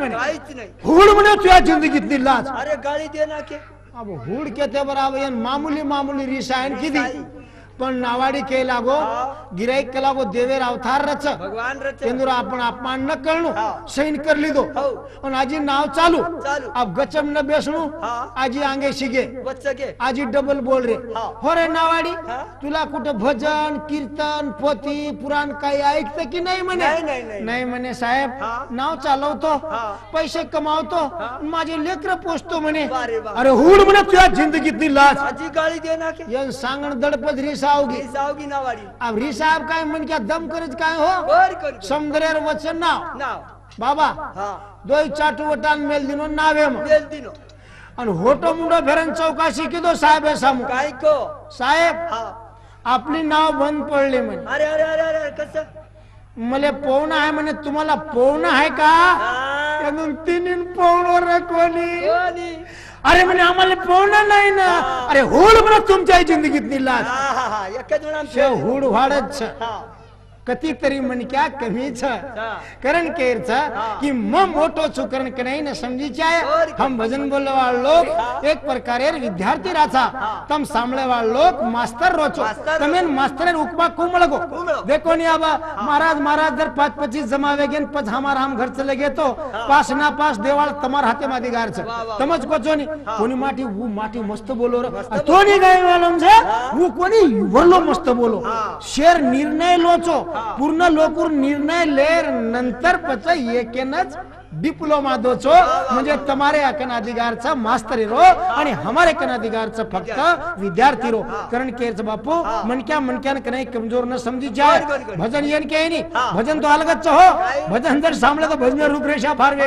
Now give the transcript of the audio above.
म्हणे काहीच नाही. हुड म्हणे तुझ्या जिंदगीतली लाज. अरे गाडी दे ना के अब हुड के ते बराबर मामूली मामूली रिसायन किती पण नावाडी के लागो गिराईक के लागो देवेर अवतार रच भगवान रच केंद्र आपण अपमान न करणू सैन कर लीधो पण आजी नाव चालू अब गचम न बेसणू आजी आंगे शिगे बच्चा के आजी डबल बोल रे हो रे नावाडी तुला कुठं भजन कीर्तन पोथी पुराण काही ऐकतं की नाही म्हणे नाही म्हणे साहेब नाव चालवतो पैसे कमावतो माझे लेकर पोचतो म्हणे अरे हुड म्हणे तुझ्या जिंदगीतली लाज आजी गाडी दे ना के ये सांगण दडपत रिसावगी सावगी नावाडी अब रिसाब काय म्हण क्या दम करत काय हो बर कर समदरेर वचन नाव नाव बाबा हा दोय चाटू वटान मेल दिनो नावे म बेल दिनो आणि होटो मुंडो फेरन चौकाशी किदो साहेब सामू काय को साहेब हा आपली नाव बंद पडले म्हणे अरे अरे अरे अरे कसं मले पोवणं आहे म्हणे तुम्हाला पोवणं आहे का म्हणून तिन्ही पोवणं कोणी कोणी अरे म्हणे आम्हाला पोवणं नाही ना अरे हुड म्हणा तुमच्या जिंदगीतली लाज हा हा हा एका जोडाम शे हुड वाढत छ हा कती तरी मन क्या कमी छ करण केर छ कि म मोटो छु करण के नहीं न समझी चाहे हम भजन बोलने वाले लोग एक प्रकारे विद्यार्थी राचा तम सामने वाले लोग मास्टर रोचो तमेन मास्टर उपमा कुमळगो देखो नहीं अब महाराज महाराज जर 5-25 जमावे गेन पच हमार हम घर चले गए तो पास ना पास देवाल तमार हाथे मादिगार छ तमज को जोनी कोनी माटी वो माटी मस्त बोलो रे तो नहीं गए वालम छे वो कोनी वरलो मस्त बोलो शेर निर्णय लोचो पूर्ण लोकूर निर्णय लेर नंतर पच एकेनच डिप्लोमा दोचो म्हणजे तुम्हारे अकन अधिकारचा मास्तर रो आणि हमारे कन अधिकारचा फक्त विद्यार्थी रो कारण केरच बापू मनक्या कने कमजोर न समझी जाए भजन येन के नहीं भजन तो अलगत हो भजन जर सामने तो भजन रूपरेषा फार